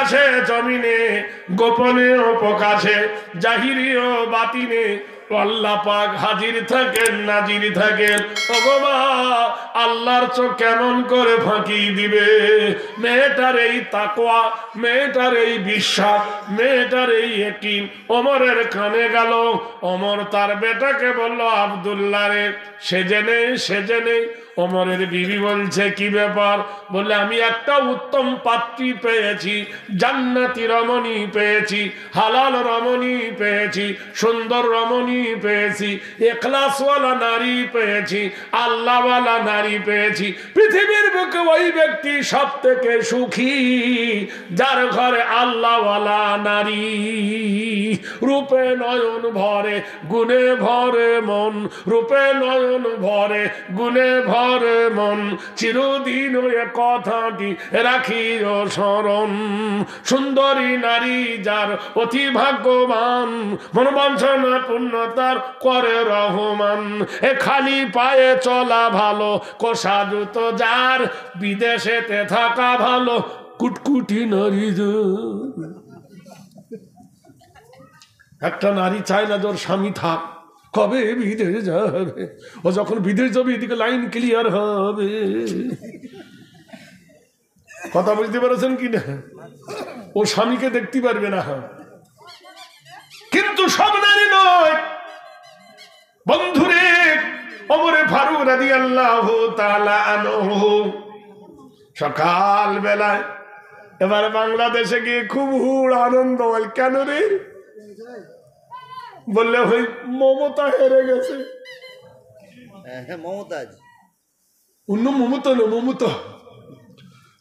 আকাশে জমিনে, গোপনে ও প্রকাশে, জাহিরি ও বাতিনে আল্লাহ পাক হাজির থাকেন, নাজির থাকেন। ওগো আল্লাহর চোখ কেমন করে ফাঁকি দিবে? মেয়েটার এই তাকওয়া, মেয়েটার এই বিশ্বাস, মেয়েটার এই ইয়াকিন ওমরের কানে গেল। ওমর তার বেটাকে বলল, আব্দুল্লাহ রে, সেজে নেই। ওমরের বিবি বলছে, কি ব্যাপার? বললে, আমি একটা উত্তম পাত্রী পেয়েছি, জান্নাতি রমণী পেয়েছি, হালাল রমণী পেয়েছি, সুন্দর রমণী পেয়েছি, ইখলাসওয়ালা নারী পেয়েছি, আল্লাহওয়ালা নারী পেয়েছি। পৃথিবীর বুকে ওই ব্যক্তি সব থেকে সুখী যার ঘরে আল্লাহওয়ালা নারী। রূপে নয়ন ভরে, গুণে ভরে মন, রূপে নয়ন ভরে, গুণে ভরে মন, চিরদিন ওই কথাটি রাখিও স্মরণ। সুন্দরী নারী যার অতি ভাগ্যবান, মনোবাঞ্ছনা পূর্ণতার করে রহমান। এ খালি পায়ে চলা ভালো, কোষা জুতো যার, বিদেশেতে থাকা ভালো, কুটকুটি নারী। একটা নারী চায় না তোর স্বামী থাক, কবে বিদেশ যাবে। ও যখন বিদেশ যাবে এদিকে লাইন ক্লিয়ার হবে। কথা বুঝতে পারছেন কি না? ও স্বামীকে দেখতে পারবে না। কিন্তু সব নারী নয় বন্ধুরে। ওমরে ফারুক রাদিয়াল্লাহু তাআলা আনহু সকাল বেলায় এবার বাংলাদেশে গিয়ে খুব হুড় আনন্দ হয়। কেন রে? বললে ওই মমতা হেরে গেছে। মমতাজ অন্য মমতা না, মমতা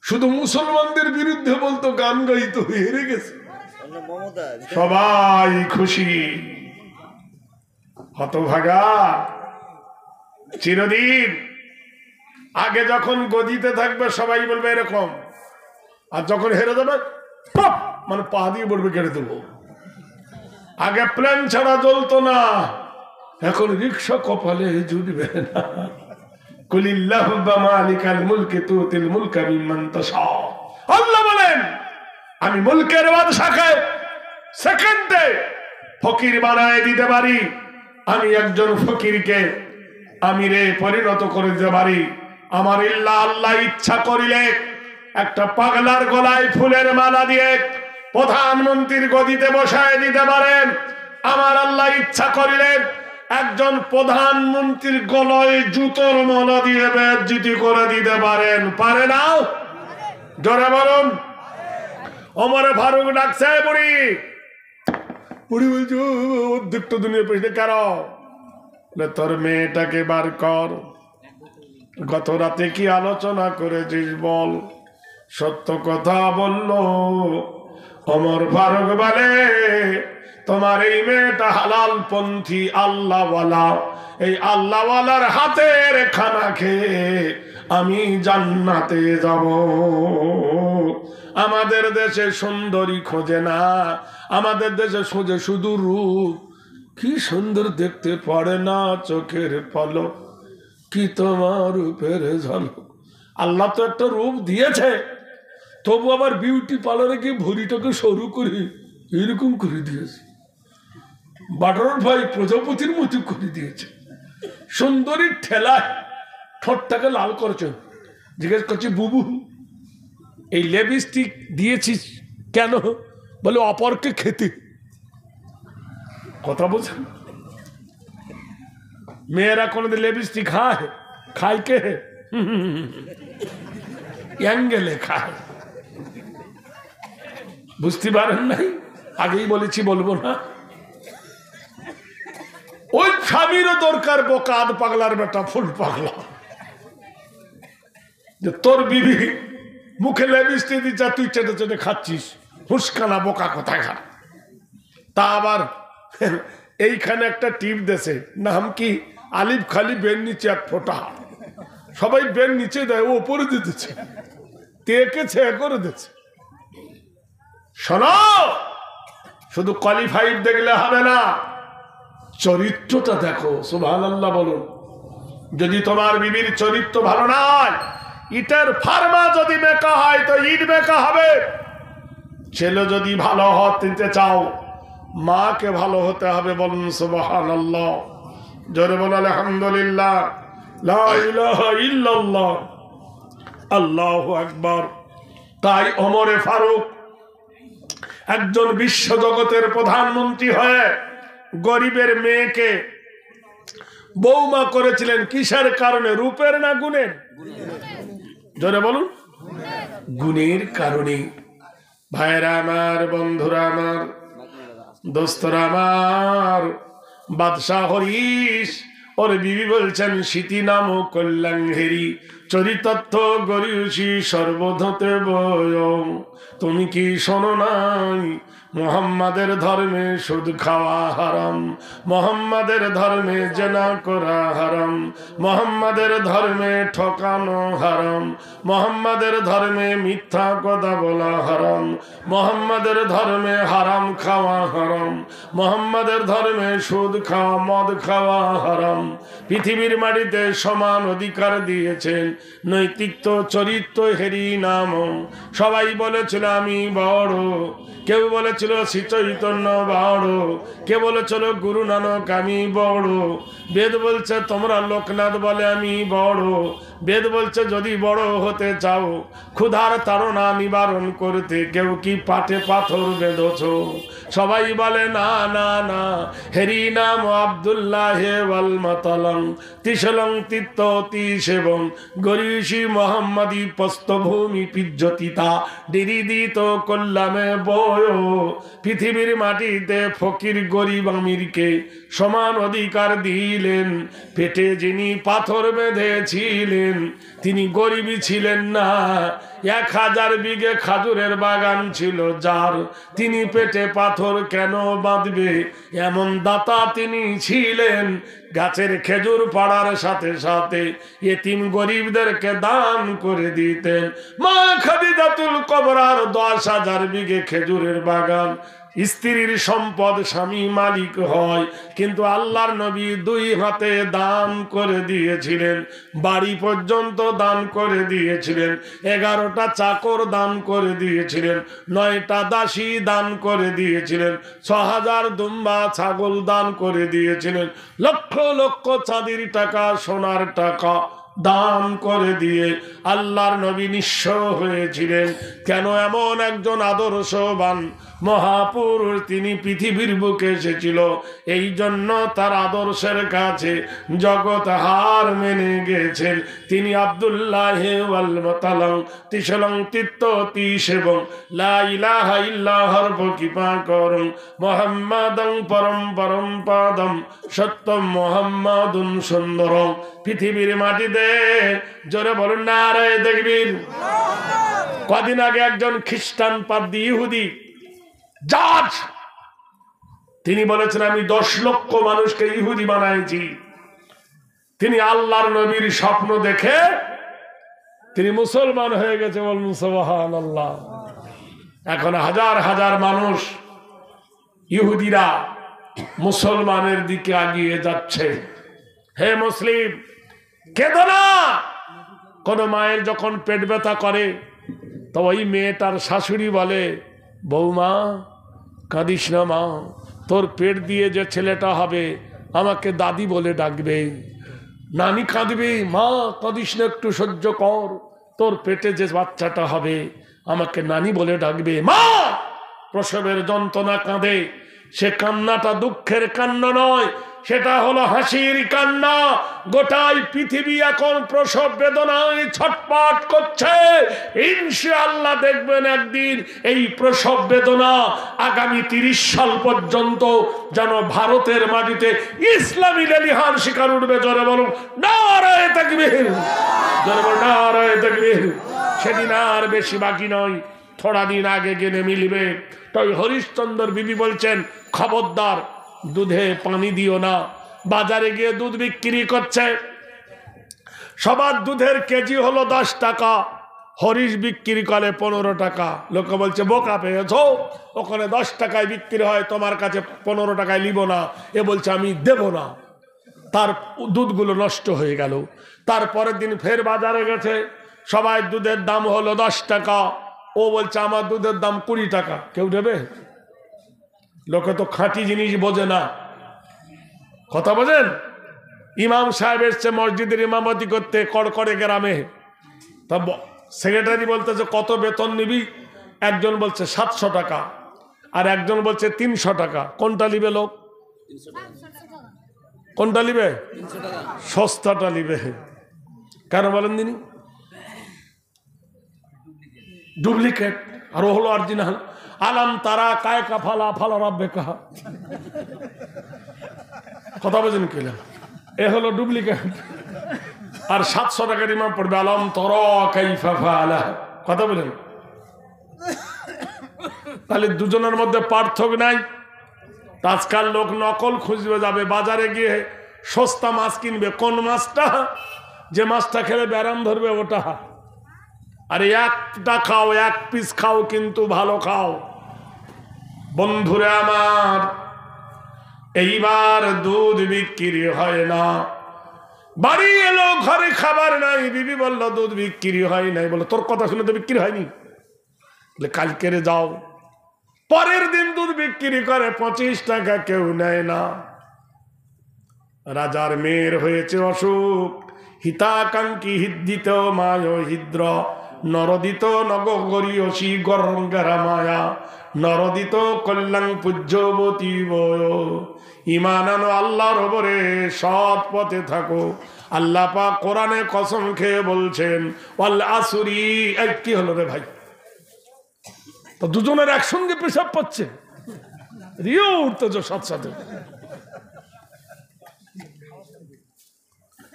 শুধু মুসলমানদের বিরুদ্ধে বলতো, গান গাইতো, হেরে গেছে। সবাই খুশি। হতভাগা চিরদিন আগে যখন গদিতে থাকবে সবাই বলবে এরকম, আর যখন হেরে যাবে মানে পা দিয়ে বলবে কেড়ে দেবো। আগে প্লেন ছাড়া জ্বলতো না, এখন রিক্সা কপালে জুটবে না। কুলিল্লাহু মালিকাল মুলকি তুতিল মুলকা মিম্মান তাশা। আল্লাহ বলেন, আমি মুলকের বাদশাকে সেকেন্ডে ফকির বানায় দিতে পারি। আমি একজন ফকিরকে আমিরে পরিণত করে দিতে পারি। আমার আল্লাহ ইচ্ছা করিলে একটা পাগলার গলায় ফুলের মালা দিয়ে প্রধানমন্ত্রীর গদিতে বসায় দিতে পারেন। আমার আল্লাহ ইচ্ছা করিলেন একজন প্রধানমন্ত্রীর গলায় জুতোর মালা দিয়ে বেজ্জিতি করে দিতে পারেন। পারে না? জোরে বলুন। ওমরে ফারুক ডাকছে, বুড়ি বুড়ি বলছে, অর্ধেকটা দুনিয়া পেছনে কেন? তোর মেয়েটাকে বার কর, গত রাতে কি আলোচনা করেছিস বল। সত্য কথা বলল ওমর ফারুক বলে, তোমার এই মেয়েটা হালাল পন্থী, আল্লাহওয়ালা। এই আল্লাহওয়ালার হাতের খানা খেয়ে আমি জান্নাতে যাব। আমাদের দেশে সুন্দরী খোঁজে না, আমাদের দেশে খোঁজে শুধু রূপ। কি সুন্দর দেখতে পারে না চোখের পলক, কি তোমার রূপের ঝলক। আল্লাহ তো একটা রূপ দিয়েছে, তবু আবার বিউটি পার্লারে গিয়ে ভরিটাকে সরু করে এরকম করে দিয়েছে। বাটারফ্লাই প্রজাপতির মতো করে দিয়েছে। সুন্দরীর ঠেলায় ঠোঁটটাকে লাল করছে। জিজ্ঞেস করছি, বুবু এই লিপস্টিক দিয়েছিস কেন? বলে অপরকে খেতে। কথা বলছেন? মেয়েরা কোনোদিন লিপস্টিক খায়? খায় কে? অ্যাঙ্গেলে খায়। বুঝতে পারেন নাই? আগেই বলেছি, বলবো না। ওই স্বামীরও দরকার বোকা, আধ পাগলার বেটা ফুল পাগলা, যে তোর বিবি মুখে লিপস্টিক দিচ্ছে তুই চেটে চেটে খাচ্ছিস। হুসকানা বোকা কোথায় খা। তা আবার এইখানে একটা টিপ দেছে, নাম কি? আলিফ খালি বের নিচে এক ফোঁটা। সবাই বের নিচে দেয়, ও উপরে দিতেছে, তেকে ছে করে দিচ্ছে। শোনো, শুধু কোয়ালিফাইড দেখলে হবে না, চরিত্রটা দেখো। সুবহানাল্লাহ বলুন। যদি তোমার বিবির চরিত্র ভালো নয়, ইটের ফার্মা যদি মেকা হয় তো ইট মেকা হবে। ছেলে যদি ভালো হতে চাও মাকে ভালো হতে হবে। বলুন সুবহানাল্লাহ, জোরে বল আলহামদুলিল্লাহ, লা ইলাহা ইল্লাল্লাহ, আল্লাহু আকবার। তাই ওমরে ফারুক একজন বিশ্ব জগতের প্রধানমন্ত্রী হয়ে গরিবের মেয়েকে বৌমা করেছিলেন। কিসের কারণে? রূপের না গুণের? জোরে বলুন। গুণের কারণে। ভাইরা আমার, বন্ধুরা আমার, দোস্তরা আমার, বাদশাহ হরিশ ওর বিবি বলছেন, স্মৃতি নাম কল্যাণেরি চরিতত্ব গরিয়সী সর্বধতে বয়ং। তুমি কি শোনো নাই মোহাম্মদের ধর্মে সুদ খাওয়া হারাম, মোহাম্মদের ধর্মে জেনা করা হারাম, মোহাম্মদের ধর্মে ঠকানো হারাম, মোহাম্মদের ধর্মে মিথ্যা কথা বলা হারাম, মোহাম্মদের ধর্মে হারাম খাওয়া হারাম, মোহাম্মদের ধর্মে সুদ খাওয়া মদ খাওয়া হারাম। পৃথিবীর মাটিতে সমান অধিকার দিয়েছেন নৈতিক চরিত্র হেরি নাম। সবাই বলেছিল আমি বড়, কেউ বলেছিল শ্রী চৈতন্য বড়, কেউ বলেছিল গুরু নানক আমি বড়। বেদ বলছে তোমরা, লোকনাথ বলে আমি বড়। বেদ বলছে যদি বড় হতে চাও ক্ষুধার তাড়না নিবারণ করতে কেউ কি পাটে পাথর বেঁধেছ? সবাই বলে না না না, হেরি নাম আব্দুল্লাহ ওয়াল মাতালং তিসলং তিত্ত তিসেবং গরিষি মোহাম্মদী পস্তভূমি পিজ্জতিতা ডিরিদিত কল্যামে বয়। পৃথিবীর মাটিতে ফকির গরিব আমিরকে সমান অধিকার দিলেন। পেটে যিনি পাথর বেঁধেছিলেন তিনি গরিবই ছিলেন না। 1000 বিঘে খাজুরের বাগান ছিল যার, তিনি পেটে পাথর কেন বাঁধবে? এমন দাতা তিনি ছিলেন। গাছের খেজুর পাড়ার সাথে সাথে এতিম গরিবদেরকে দান করে দিতেন। মা খাদিজাতুল কুবরার 10,000 বিঘে খেজুরের বাগান। স্ত্রীর সম্পদ স্বামী মালিক হয়, কিন্তু আল্লাহর নবী 2 হাতে দান করে দিয়েছিলেন। বাড়ি পর্যন্ত দান করে দিয়েছিলেন। 11টা চাকর দান করে দিয়েছিলেন। 9টা দাসী দান করে দিয়েছিলেন। 6,000 দুম্বা ছাগল দান করে দিয়েছিলেন। লক্ষ লক্ষ চাঁদির টাকা সোনার টাকা দান করে দিয়ে আল্লাহর নবী নিঃস্ব হয়েছিলেন। কেন? এমন একজন আদর্শবান মহাপুরুষ তিনি পৃথিবীর বুকে এসেছিল। এই জন্য তার আদর্শের কাছে জগৎ হার মেনে গেছেন। তিনি আব্দুল্লাহ ওয়াল মাতালং তিসলং তিত্ত তিসেবং লা ইলাহা ইল্লাল্লাহর বকিপা করং মুহাম্মাদং পরম পরম পাদম সত্যম মুহাম্মাদুন সুন্দরং। পৃথিবীর মাটিতে জোরে বলুন নারায়ে তাকবীর। কদিন আগে একজন খ্রিস্টান পাদ্রী ইহুদি জাজ, তিনি বলেছেন আমি 10 লক্ষ মানুষকে ইহুদি বানাইছি। তিনি আল্লাহর নবীর স্বপ্ন দেখে তিনি মুসলমান হয়ে গেছে। বলুন সুবহানাল্লাহ। এখন হাজার হাজার মানুষ ইহুদিরা মুসলমানের দিকে এগিয়ে যাচ্ছে। হে মুসলিম, কেঁদো না। কোন মায়ের যখন পেট ব্যথা করে তো ওই মেয়েটার শাশুড়ি বলে, বৌমা কাঁদিস না মা, তোর পেট দিয়ে যে ছেলেটা হবে আমাকে দাদি বলে ডাকবে। নানি কাঁদবে, মা কাঁদিস না, একটু সহ্য কর, তোর পেটে যে বাচ্চাটা হবে আমাকে নানি বলে ডাকবে। মা প্রসবের যন্ত্রণা কাঁদে, সে কান্নাটা দুঃখের কান্না নয়, সেটা হলো হাসির কান্না। গোটাই পৃথিবী এখন প্রসব বেদনায় ছটপট করছে। ইনশাআল্লাহ দেখবেন একদিন এই প্রসব বেদনা আগামী 30 সাল পর্যন্ত যেন ভারতের মাটিতে ইসলামী লেলিহান শিকার উঠবে। জোরে বলুন নারায়ে তাকবীর, জোরে বলুন নারায়ে তাকবীর। সেদিন আর বেশি বাকি নয়, থোড়া দিন আগে গেলে মিলবে। তাই হরিশ্চন্দ্র বিবি বলছেন, খবরদার দুধে পানি দিও না। বাজারে গিয়ে দুধ বিক্রি করছে, সবার দুধের কেজি হলো 10 টাকা, হরিশ বিক্রি করে 15 টাকা। লোকে বলছে বোকা পেয়েছো, ওখানে 10 টাকায় বিক্রি হয়, তোমার কাছে 15 টাকায় নিব না। এ বলছে আমি দেব না। তার দুধগুলো নষ্ট হয়ে গেল। তারপরের দিন ফের বাজারে গেছে, সবাই দুধের দাম হলো 10 টাকা, ও বলছে আমার দুধের দাম 20 টাকা, কেউ দেবে? লোকে তো খাঁটি জিনিস বোঝে না, কথা বোঝেন? ইমাম সাহেব এসছে মসজিদের ইমামতি করতে কড়কড়ে গ্রামে, তা সেক্রেটারি বলতেছে কত বেতন নিবি? একজন বলছে 700 টাকা, আর একজন বলছে 300 টাকা। কোনটা নিবে লোক? কোনটা নিবে? সস্তাটা নিবে। কেন বলেন দিনি? ডুপ্লিকেট। আর ও হলো অরিজিনাল। আলাম তারা কায় কাফালা ফালা রাব্বে কাহা, কথা বোঝেন কিনা? এ হলো ডুপ্লিকেট। আর 700 টাকার ইমাম পড়বে আলাম তারা কাইফা ফাআলা, কথা বলেন? তাহলে দুজনের মধ্যে পার্থক্য নাই। আজকাল লোক নকল খুঁজবে যাবে বাজারে গিয়ে, সস্তা মাছ কিনবে। কোন মাছটা? যে মাছটা খেলে ব্যারাম ধরবে ওটা। আর একটা খাও, 1 পিস খাও, কিন্তু ভালো খাও। বন্ধুরা আমার, এইবার দুধ বিক্রি হয় না। বাড়ি এলো, ঘরে খাবার নাই, বিবি বলল দুধ বিক্রি হয় নাই। বলো তোর কথা শুনে তো বিক্রি হয়নি। কালকে যাও। পরের দিন দুধ বিক্রি করে 25 টাকা, কেউ নেয় না। রাজার মেয়ের হয়েছে অসুখ। হিতাকাঙ্ক্ষী হিদ্দিত মায় হিদ্র নরদিত নগরীয়সী গরঙ্গারা মায়া নরদিত কল্যাণ পূজ্যবতী বয়। ঈমান আনো আল্লাহর ওপরে, সৎ পথে থাকো। আল্লাহ পাক কোরআনে কসম খেয়ে বলছেন ওয়াল আসরি। কি হলো রে ভাই? তো দুজনের একসঙ্গে পেশাব পাচ্ছে, রিও উঠতেছে সাথে সাথে।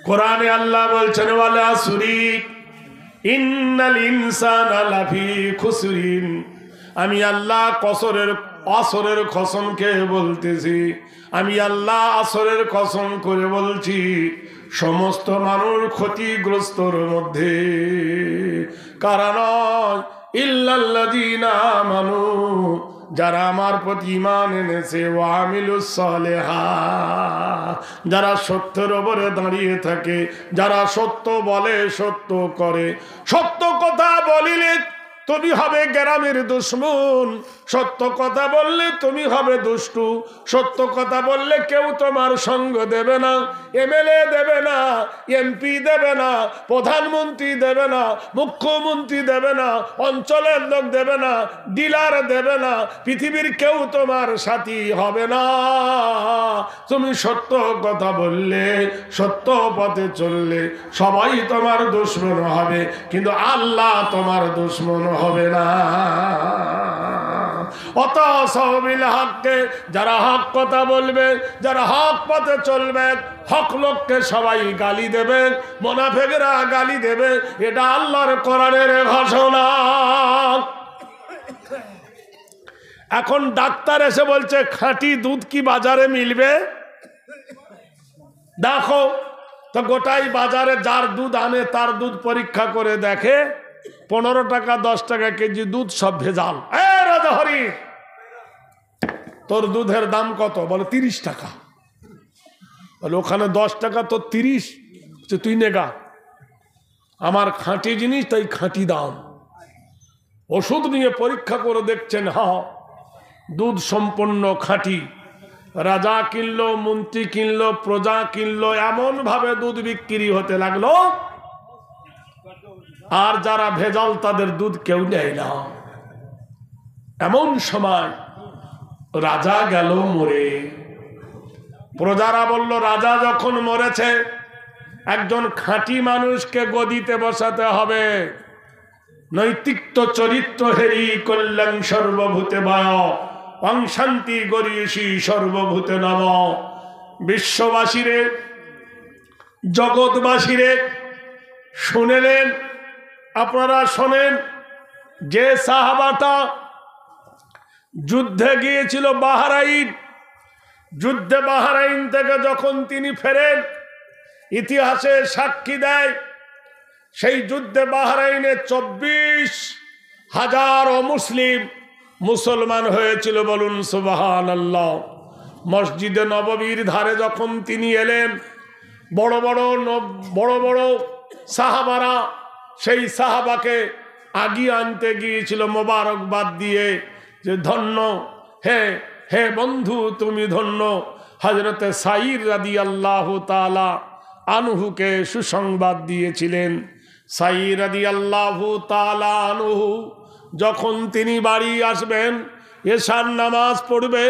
কোরআনে আল্লাহ বলছেন ওয়াল আসরি ইন্নাল ইনসানা লাফি খুসরিন। আমি আল্লাহ আসরের কসম খেয়ে বলতেছি, আমি আল্লাহ আসরের কসম করে বলছি, সমস্ত মানুষ ক্ষতিগ্রস্তর মধ্যে। কারণ ইল্লাল্লাযীনা আমানু, যারা আমার প্রতি ঈমান এনেছে, ওয়া আমিলুস সালিহাত, যারা সত্যের উপরে দাঁড়িয়ে থাকে, যারা সত্য বলে, সত্য করে। সত্য কথা বলিলে তুমি হবে গ্রামের দুশমন, সত্য কথা বললে তুমি হবে দুষ্টু। সত্য কথা বললে কেউ তোমার সঙ্গ দেবে না, এমএলএ দেবে না, এমপি দেবে না, প্রধানমন্ত্রী দেবে না, মুখ্যমন্ত্রী দেবে না, অঞ্চলের লোক দেবে না, ডিলার দেবে না, পৃথিবীর কেউ তোমার সাথী হবে না। তুমি সত্য কথা বললে, সত্য পথে চললে সবাই তোমার দুশমন হবে, কিন্তু আল্লাহ তোমার দুশমন হবে না। অত সহবিল হককে, যারা হক কথা বলবে, যারা হক পথে চলবে, হক লোককে সবাই গালি দেবে, মুনাফিকরা গালি দেবে। এটা আল্লাহর কোরআনের ঘোষণা। এখন ডাক্তার এসে বলছে খাঁটি দুধ কি বাজারে মিলবে? দেখো তো, গোটাই বাজারে যার দুধ আনে তার দুধ পরীক্ষা করে দেখে 15 টাকা 10 টাকা কেজি দুধ সব ভেজাল। রাজা হরি, তোর দুধের দাম কত? বলে 30 টাকা। বলে ওখানে 10 টাকা, তো 30। তুই নেগা, আমার খাঁটি জিনিস, তাই খাঁটি দাম। ওষুধ নিয়ে পরীক্ষা করে দেখছেন, হ্যাঁ দুধ সম্পূর্ণ খাঁটি। রাজা কিনলো, মন্ত্রী কিনলো, প্রজা কিনলো, এমন ভাবে দুধ বিক্রি হতে লাগলো, আর যারা ভেজাল তাদের দুধ কেউ নেয় না। এমন সময় রাজা গেল মরে। প্রজারা বলল রাজা যখন মরেছে, একজন খাঁটি মানুষকে গদিতে বসাতে হবে। নৈতিক চরিত্র হেরি কল্যাণ সর্বভূতে ভয় শান্তি গরিয়সী সর্বভূতে নম। বিশ্ববাসীরে, জগৎবাসীরে শুনেলেন, আপনারা শোনেন, যে সাহাবাটা যুদ্ধে গিয়েছিল বাহরাইন, যুদ্ধে বাহরাইন থেকে যখন তিনি ফেরেন, ইতিহাসে সাক্ষী দেয় সেই যুদ্ধে বাহরাইনে 24,000 মুসলমান হয়েছিল। বলুন সুবহানাল্লাহ। মসজিদে নববীর ধারে যখন তিনি এলেন, বড় বড় সাহাবারা সেই সাহাবাকে আগিয়ে আনতে গিয়েছিল মোবারকবাদ দিয়ে যে ধন্য, হে হে বন্ধু তুমি ধন্য। হযরতে সাঈদ রাদিয়াল্লাহু তাআলা আনহুকে সুসংবাদ দিয়েছিলেন। সাঈদ রাদিয়াল্লাহু তাআলা আনহু যখন তিনি বাড়ি আসবেন, এশার নামাজ পড়বে,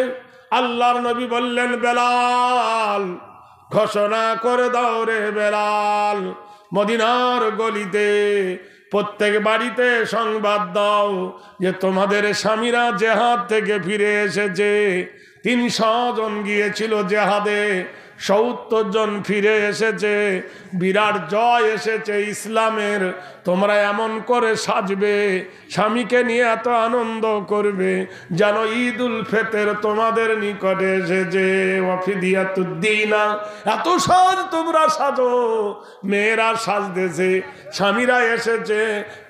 আল্লাহর নবী বললেন, বেলাল ঘোষণা করে দাও রে বেলাল, মদিনার গলিতে প্রত্যেক বাড়িতে সংবাদ দাও যে তোমাদের স্বামীরা জেহাদ থেকে ফিরে এসেছে। 300 জন গিয়েছিল জেহাদে, 70 জন ফিরে এসেছে, বিরাট জয় এসেছে ইসলামের। তোমরা এমন করে সাজবে, স্বামীকে নিয়ে এত আনন্দ করবে যেন ঈদুল ফিতর তোমাদের নিকটে এসেছে। ওয়াফিদিয়াতুদ্দিনা, এত সাজ তোমরা সাজো। মেয়েরা সাজতেছে, স্বামীরা এসেছে,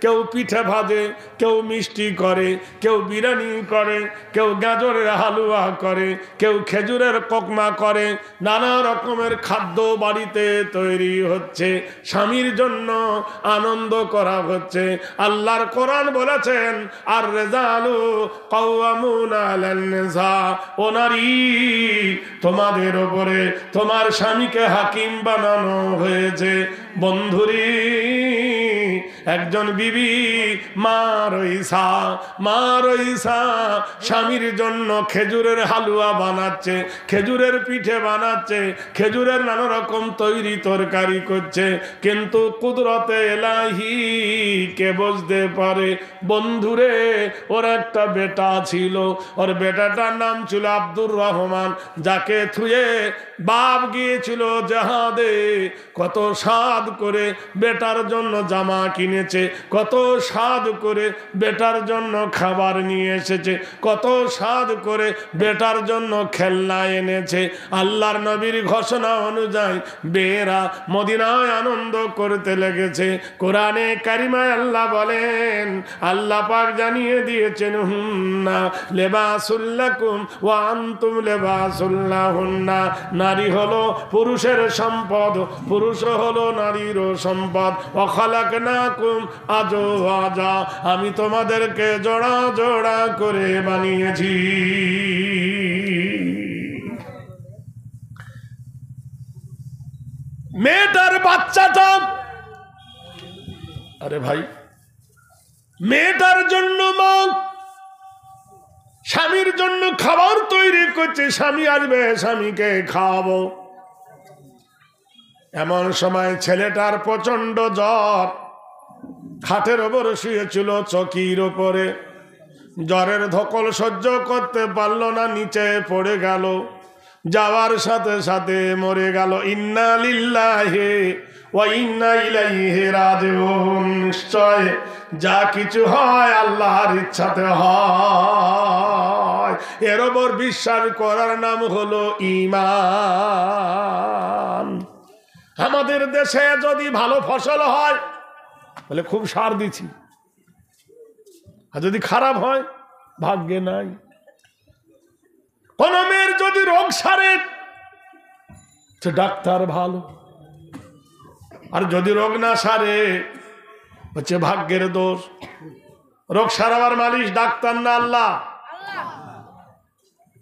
কেউ পিঠে ভাজে, কেউ মিষ্টি করে, কেউ বিরিয়ানি করে, কেউ গাজরের হালুয়া করে, কেউ খেজুরের কোকমা করে, নানা রকমের খাদ্য বাড়িতে তৈরি হচ্ছে, স্বামীর জন্য আনন্দ করা হচ্ছে। আল্লাহর কোরআন বলেছেন, আর রিজালু কাওয়ামুনা আলান নিসা, ও নারী তোমাদের উপরে তোমার স্বামীকে হাকিম বানানো হয়েছে। বন্ধুরি, একজন বিবি মা রইসা স্বামীর জন্য খেজুরের হালুয়া বানাচ্ছে, খেজুরের পিঠে বানাচ্ছে, খেজুরের নানা রকম তৈরি তরকারি করছে, কিন্তু কুদরতে এলাহি কে বুঝতে পারে। বন্ধুরে, ওর একটা বেটা ছিল, ওর বেটাটার নাম ছিল আব্দুর রহমান, যাকে থুয়ে বাপ গিয়েছিল জাহাদে। কত সাদ করে বেটার জন্য জামা কিনেছে, কত সাদ করে বেটার জন্য খাবার নিয়ে এসেছে, কত সাদ করে বেটার জন্য খেলনা এনেছে। আল্লাহর নবীর ঘোষণা অনুযায়ী বেরা মদিনায় আনন্দ করতে লেগেছে। কোরআনে কারিমায় আল্লাহ বলেন, আল্লাহ পাক জানিয়ে দিয়েছেন, হুন্না লিবাসুল লাকুম ওয়া আনতুম লিবাসুল লাহুন্না। নারী হলো পুরুষের সম্পদ, পুরুষ হলো নারীরও সম্পদ। ওয়া খালাকনাকুম আজওয়াজা, আমি তোমাদেরকে জোড়া জোড়া করে বানিয়েছি। মেয়েটার বাচ্চাটা, আরে ভাই, মেয়েটার জন্য মা স্বামীর জন্য খাবার তৈরি করছে, স্বামী আসবে, স্বামীকে খাওয়াবো। এমন সময় ছেলেটার প্রচন্ড জ্বর, খাটের ওপর শুয়েছিল চকির ওপরে, জ্বরের ধকল সহ্য করতে পারল না, নিচে পড়ে গেল, যাওয়ার সাথে সাথে মরে গেল। ইন্না লিল্লাহি ওয়া ইন্না ইলাইহি রাজিউন। নিশ্চয় যা কিছু হয় আল্লাহর ইচ্ছাতে হয়, এর ওপর বিশ্বাস করার নাম হলো ঈমান। আমাদের দেশে যদি ভালো ফসল হয় বলে খুব সার দিছি, আর যদি খারাপ হয় ভাগ্যে নাই। কোন মেয়ের যদি রোগ সারে সে ডাক্তার ভালো, আর যদি রোগ না সারে হচ্ছে ভাগ্যের দোষ। রোগ সারাবার মালিক ডাক্তার না আল্লাহ?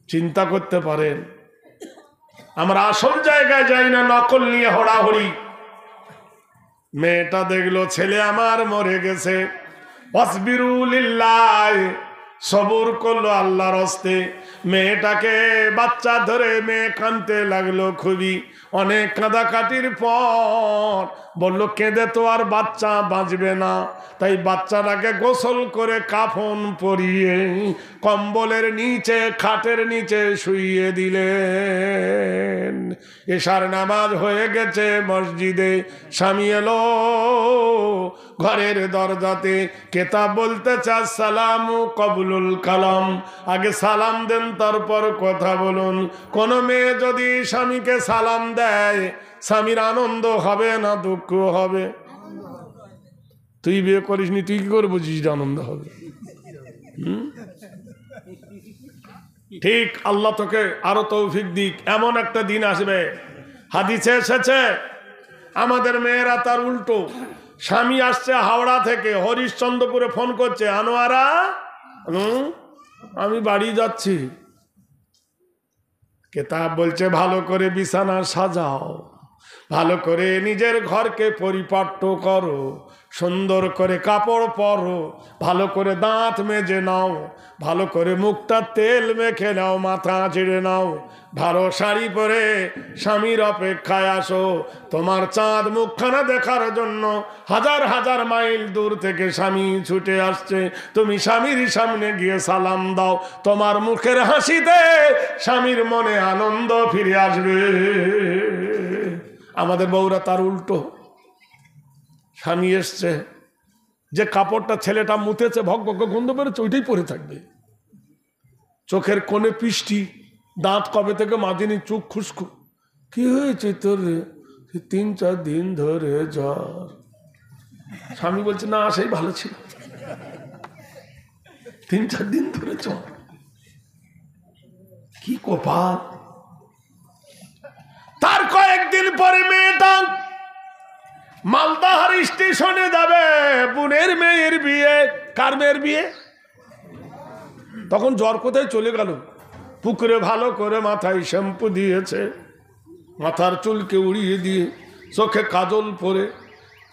চিন্তা করতে পারেন। আমরা আসল জায়গায় যাই না, নকল নিয়ে হড়াহড়ি। মেয়েটা দেখলো ছেলে আমার মরে গেছে, ওয়াসবিরু লিল্লাহ, সবুর করলো আল্লাহর হস্তে। মেয়েটাকে বাচ্চা ধরে মেয়ে কাঁদতে লাগলো খুবই। অনেক কাঁদাকাটির পর বলল, কেঁদে তো আর বাচ্চা বাঁচবে না। তাই বাচ্চাটাকে গোসল করে কাফন পরিয়ে কম্বলের নিচে, খাটের নিচে শুইয়ে দিলেন। এশার নামাজ হয়ে গেছে মসজিদে, স্বামী এলো ঘরের দরজাতে। কেতাব বলতে চাস সালামু কবুলুল কালাম, আগে সালাম দেন তারপর কথা বলুন। কোন মেয়ে যদি স্বামীকে সালাম দেয়, স্বামীর আনন্দ হবে না দুঃখ হবে? তুই বিয়ে করিসনি, তুই কি করে বুঝিস আনন্দ হবে? ঠিক, আল্লাহ তোকে আরো তৌফিক দিক। এমন একটা দিন আসবে, হাদিসে এসেছে, আমাদের মেয়েরা তার উল্টো, স্বামী আসছে হাওড়া থেকে, হরিশ্চন্দ্রপুরে ফোন করছে, আনোয়ারা আমি বাড়ি যাচ্ছি। কেতাব বলছে ভালো করে বিছানা সাজাও, ভালো করে নিজের ঘরকে পরিপাট্য করো, সুন্দর করে কাপড় পরো, ভালো করে দাঁত মেজে নাও, ভালো করে মুখটা তেল মেখে নাও, মাথা ছিঁড়ে নাও, ভালো শাড়ি পরে স্বামীর অপেক্ষায় আসো। তোমার চাঁদ মুখখানা দেখার জন্য হাজার হাজার মাইল দূর থেকে স্বামী ছুটে আসছে। তুমি স্বামীর সামনে গিয়ে সালাম দাও, তোমার মুখের হাসিতে স্বামীর মনে আনন্দ ফিরে আসবে। আমাদের বউরা তার উল্টো। স্বামী এসছে, যে কাপড়টা ছেলেটা মুতেছে ভক ভক গন্ধ বেরোচ্ছে ওইটাই পরে থাকবে, চোখের কোণে পিষ্টি, দাঁত কবে থেকে মাজিনি, চোখ খুশকু। কি হয়েছে তোর? 3-4 দিন ধরে জ্বর। স্বামী বলছে না সেই ভালো ছিল, 3-4 দিন ধরে জ্বর। কি কপাল। তার কয়েকদিন পরে মেয়েটা মালদাহার স্টেশনে যাবে, বোনের মেয়ের বিয়ে। কার মেয়ের বিয়ে? তখন জ্বর কোথায় চলে গেল? পুকুরে ভালো করে মাথায় শ্যাম্পু দিয়েছে, মাথার চুলকে উড়িয়ে দিয়ে, চোখে কাজল পরে,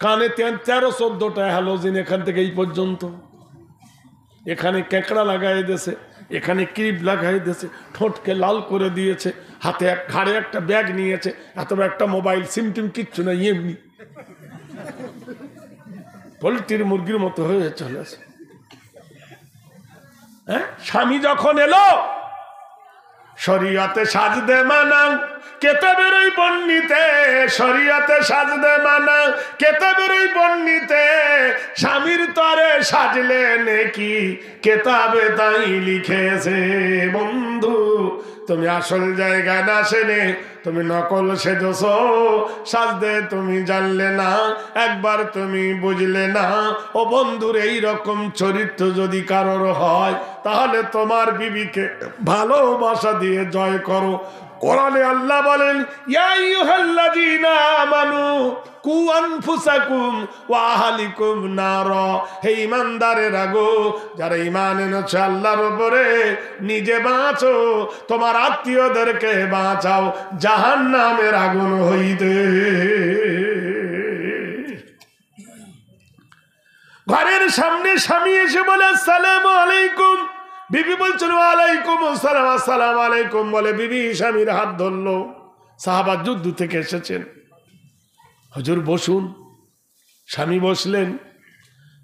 কানে 13-14টা হ্যালোজিন এখান থেকে এই পর্যন্ত, এখানে কেঁকড়া লাগাই দিয়েছে, এখানে ক্লিপ লাগাই দিয়েছে, ঠোঁটকে লাল করে দিয়েছে, হাতে ঘাড়ে একটা ব্যাগ নিয়েছে, এত বড় একটা মোবাইল, সিমটিম কিচ্ছু না, এমনি পোল্ট্রির মুরগির মতো হয়ে চলেছে। হ্যাঁ, স্বামী যখন এলো, শরীয়তে সাজদে মানা, কেতাবের ওই বর্ণিতে, শরীয়তে সাজদে মানা, কেতাবের ওই বর্ণিতে, স্বামীর তরে সাজলে নেকি কেতাবে তাই লিখেছে। বন্ধু তুমি আসল জায়গায় না সেনে তুমি নকল সেজছ, সাজদে তুমি জানলে না, একবার তুমি বুঝলে না। ও বন্ধুর এই রকম চরিত্র যদি কারোর হয়, তাহলে তোমার বিবিকে ভালোবাসা দিয়ে জয় করো। কোরআনে আল্লাহ বলেন, ইয়া আইয়ুহাল্লাযীনা আমানু কু আনফুসাকুম ওয়া আহলিকুম নারা। হে ঈমানদারেরা গো, যারা ঈমান এনেছো আল্লাহর উপরে, নিজে বাঁচো, তোমার আত্মীয়দেরকে বাঁচাও জাহান্নামের আগুন হইতে। ঘরের সামনে স্বামী এসে বলে আসসালামু আলাইকুম, বিবি বলছেন ওয়ালাইকুম আসসালাম, আসসালামু আলাইকুম বলে বিবি স্বামীর হাত ধরলো। সাহাবা যুদ্ধ থেকে এসেছেন, হুজুর বসুন। স্বামী বসলেন,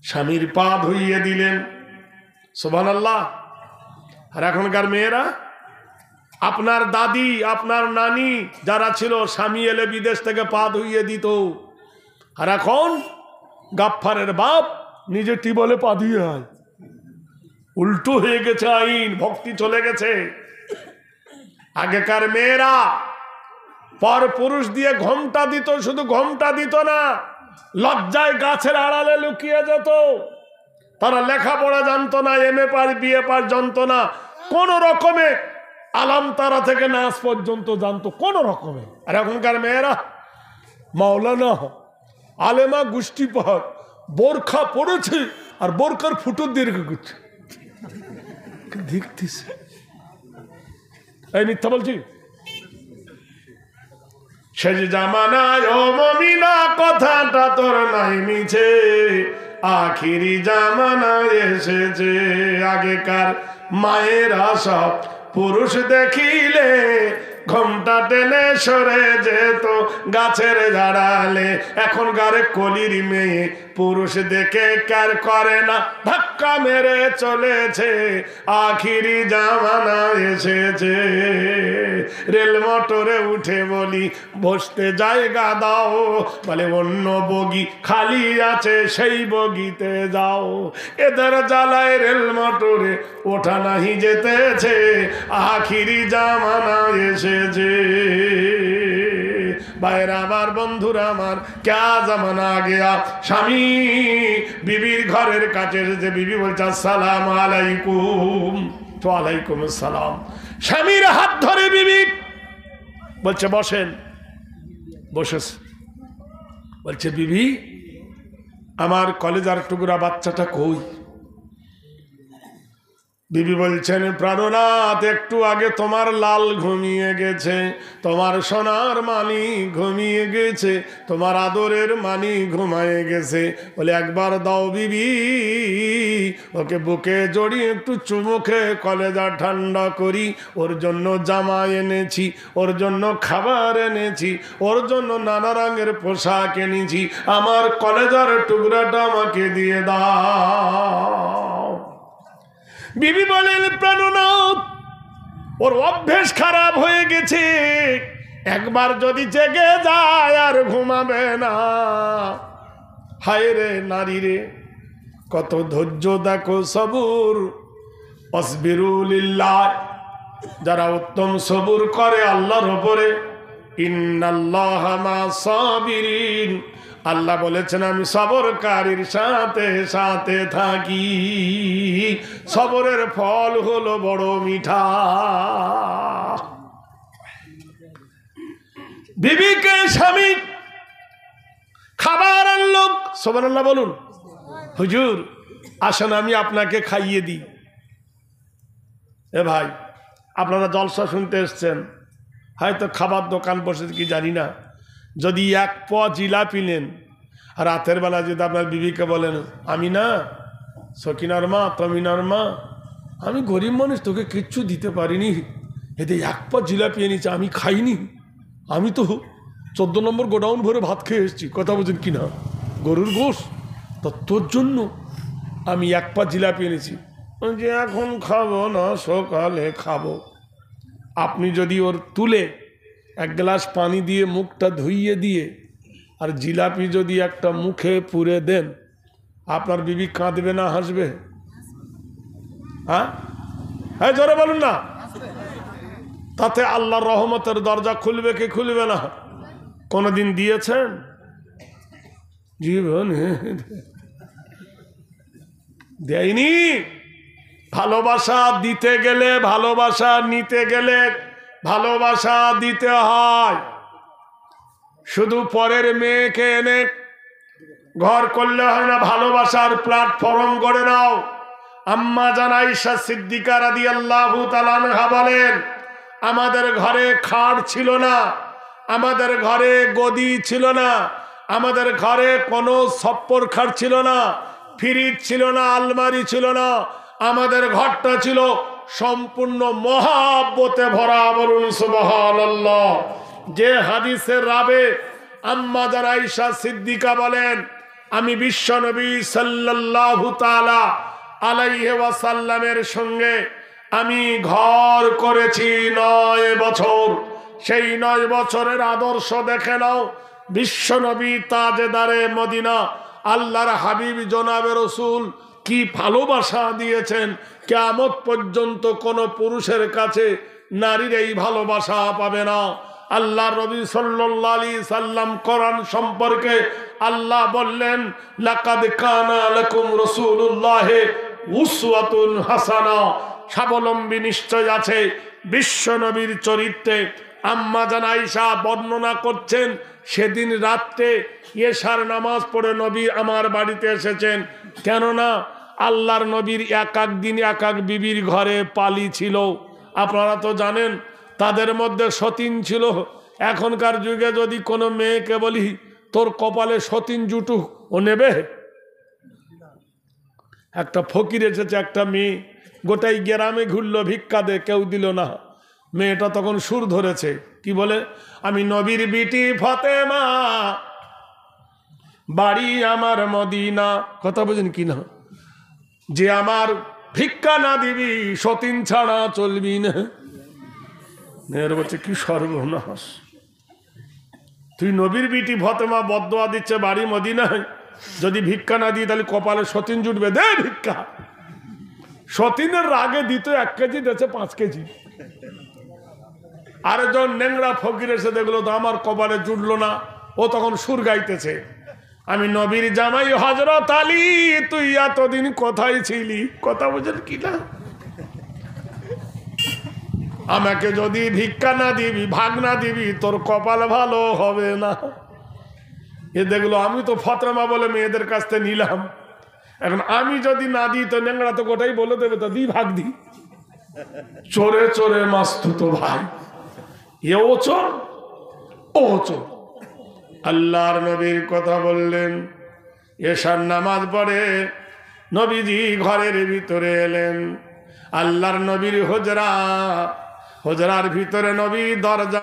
স্বামীর পা ধুইয়ে দিলেন, সুবহানাল্লাহ। আর এখনকার মেয়েরা, আপনার দাদি আপনার নানি যারা ছিল, স্বামী এলে বিদেশ থেকে পা ধুইয়ে দিত। আর এখন গাফফারের বাপ নিজে টিবলে পা ধুয়ে হয়। উল্টো হয়ে গেছে আইন, ভক্তি চলে গেছে। আগেকার মেয়েরা পর পুরুষ দিয়ে ঘোমটা দিত, শুধু ঘোমটা দিত না, লজ্জায় গাছের আড়ালে লুকিয়ে যেত। তারা লেখাপড়া জানতো না, এমএ পাস বিএ পাস জানতো না, কোন রকমে আলাম তারা থেকে নাচ পর্যন্ত জানতো, কোন রকমে। আর এখনকার মেয়েরা মাওলানা আলেমা গোষ্ঠী পাহাড় বোরখা পড়েছে আর বোরখার ফুটো দিয়ে রেখে করছে, দেখতেছে। এই মিথ্যা বলছি? শেষ জামানায় ও মুমিনা কথাটা তোর নাই মিছে, আখিরি জামানায় এসেছে। আগেকার মায়েরা সব পুরুষ দেখিলে ঘোমটা টেনে সরে যেত গাছের ঝাড়ালে। এখনকার কলির মেয়ে পুরুষ দেখে কার করে না, ধাক্কা মেরে চলেছে, আখিরি জামানা এসেছে। রেল মোটরে উঠে বলি বসতে জায়গা দাও, বলে অন্য বগি খালি আছে সেই বগিতে যাও। এদের জ্বালায় রেল মোটরে ওঠা নাহি যেতেছে, আখিরি জামানা এসেছে। ভাইরা আমার, বন্ধুরা আমার, ক্যা জামানা গেয়া। স্বামী বিবির ঘরের কাছে যে বিবি বলছে আসসালামু আলাইকুম, তো আলাইকুম আসসালাম। স্বামীর হাত ধরে বিবি বলছে বসেন, বসেছে। বলছে বিবি আমার কলেজার টুকরা বাচ্চাটা কই? বিবি বলছেন, প্রাণনাথ, একটু আগে তোমার লাল ঘুমিয়ে গেছে, তোমার সোনার মানি ঘুমিয়ে গেছে, তোমার আদরের মানি ঘুমায়ে গেছে। বলে একবার দাও বিবি, ওকে বুকে জড়িয়ে একটু চুমুখে কলেজা ঠান্ডা করি। ওর জন্য জামা এনেছি, ওর জন্য খাবার এনেছি, ওর জন্য নানা রঙের পোশাক এনেছি। আমার কলেজার টুকরাটা আমাকে দিয়ে দাও। বিবি বলেন, প্রাণনাথ, ওর অভ্যেস খারাপ হয়ে গেছে, একবার যদি জেগে যায় আর ঘুমাবে না। হায় রে নারী রে, কত ধৈর্য দেখো, সবুর। অসবিরু লিল্লাহ, যারা উত্তম সবুর করে আল্লাহর উপরে, ইন্নাল্লাহা মা'আস সাবিরিন, আল্লাহ বলেছেন আমি সবরকারীর সাথে সাথে থাকি। সবরের ফল হলো বড় মিঠা। বিবিকে স্বামী খাবার আনলো, সুবহানাল্লাহ বলুন। হুজুর আসেন আমি আপনাকে খাইয়ে দিই। এ ভাই, আপনারা জলসা শুনতে এসছেন, হয়তো খাবার দোকান বসে কি জানি না, যদি এক পোয়া জিলাপি নেন, আর রাতের বেলা যদি আপনার বিবিকে বলেন, আমি না সকিনার মা, তমিনার মা, আমি গরিব মানুষ, তোকে কিচ্ছু দিতে পারিনি, এতে এক পোয়া জিলাপি এনেছে, আমি খাইনি, আমি তো 14 নম্বর গোডাউন ভরে ভাত খেয়ে এসেছি, কথা বলছেন কি না, গরুর গোশ, তো তোর জন্য আমি এক পা জিলাপি এনেছি, যে এখন খাবো না, সকালে খাবো। আপনি যদি ওর তুলে এক গ্লাস পানি দিয়ে মুখটা ধুইয়ে দিয়ে আর জিলাপি যদি একটা মুখে পুরে দেন, আপনার বিবি কাঁদবে না হাসবে? হ্যাঁ হ্যাঁ, জোরে বলুন না। তাতে আল্লাহর রহমতের দরজা খুলবে কি খুলবে না? কোনদিন দিয়েছেন? জীবনে দেয়নি। ভালোবাসা দিতে গেলে, ভালোবাসা নিতে গেলে ভালোবাসা দিতে হয়। শুধু পরের মেয়েকে এনে ঘর করলে হয় না, ভালোবাসার প্ল্যাটফর্ম গড়ে নাও। আম্মা জান আয়েশা সিদ্দিকা রাদিয়াল্লাহু তাআলা আনহা বলেন, আমাদের ঘরে খাট ছিল না, আমাদের ঘরে গদি ছিল না, আমাদের ঘরে কোনো ছপ্পর খাট ছিল না, ফ্রিজ ছিল না, আলমারি ছিল না, আমাদের ঘরটা ছিল সম্পূর্ণ মহাব্বতে ভরা। বলুন সুবহানাল্লাহ। যে হাদিসের রাবে আম্মা জান আয়েশা সিদ্দিকা বলেন, আমি বিশ্বনবী সাল্লাল্লাহু তাআলা আলাইহি ওয়াসাল্লামের সঙ্গে আমি ঘর করেছি 9 বছর। সেই 9 বছরের আদর্শ দেখে নাও। বিশ্বনবী তাজেদারে মদিনা, আল্লাহর হাবিব জনাবে রসুল কি ভালোবাসা দিয়েছেন। কিয়ামত পর্যন্ত কোন পুরুষের কাছে নারীর এই ভালোবাসা পাবে না। আল্লাহর নবী সাল্লাল্লাহু আলাইহি সাল্লাম কোরআন সম্পর্কে আল্লাহ বললেন, লাকাদ কানা লাকুম রাসূলুল্লাহি উসওয়াতুন হাসানা, স্বাবলম্বী নিশ্চয় আছে বিশ্ব নবীর চরিত্রে। আম্মা জান আয়েশা বর্ণনা করছেন, সেদিন রাত্রে ইশার নামাজ পড়ে নবী আমার বাড়িতে এসেছেন। কেননা আল্লাহর নবীর এক এক দিন এক এক বিবির ঘরে পালি ছিল। আপনারা তো জানেন তাদের মধ্যে সতীন ছিল। এখনকার যুগে যদি কোনো মেয়েকে বলি তোর কপালে সতীন জুটুক, ও নেবে? একটা ফকির এসেছে, একটা মেয়ে গোটাই গ্রামে ঘুরলো, ভিক্ষা দে, কেউ দিল না। মেয়েটা তখন সুর ধরেছে, কি বলে, আমি নবীর বিটি ফাতেমা, বাড়ি আমার মদিনা। কথা বোঝেন কি না? যে আমার ভিক্ষা না দিবি, সতীন ছাড়া চলবি না। মেয়ের বলছে, কি সর্বনাশ, তুই নবীর বিটি ফাতেমা বদদোয়া দিচ্ছে বাড়ি মদিনায়, যদি ভিক্ষা না দিই তাহলে কপালে সতীন জুটবে, দে ভিক্ষা। সতীনের রাগে দিত 1 কেজি, দিয়েছে 5 কেজি। আরেকজন নেংড়া ফকির এসে দেখলো তো আমার কপালে জুটলো না, ও তখন সুর গাইতেছে, আমি নবীর জামাই হযরত আলী, তুই এতদিন কোথায় ছিলি। কথা বুঝেন কি না? আমাকে যদি ভিক্ষা না দিবি, ভাগ না দিবি, তোর কপাল ভালো হবে না। এ দেখলো আমি তো ফতরামা বলে মেয়েদের কাছ থেকে নিলাম, এখন আমি যদি না দিই তো ন্যাংরা তো গোটাই বলে দেবে, তো দিই ভাগ দিই। চোরে চোরে মাস্তুতো ভাই, এও চোর ও চোর। আল্লাহর নবীর কথা বললেন। এশার নামাজ পড়ে নবীজি ঘরের ভিতরে এলেন। আল্লাহর নবীর হুজরা, হুজরার ভিতরে নবী দরজা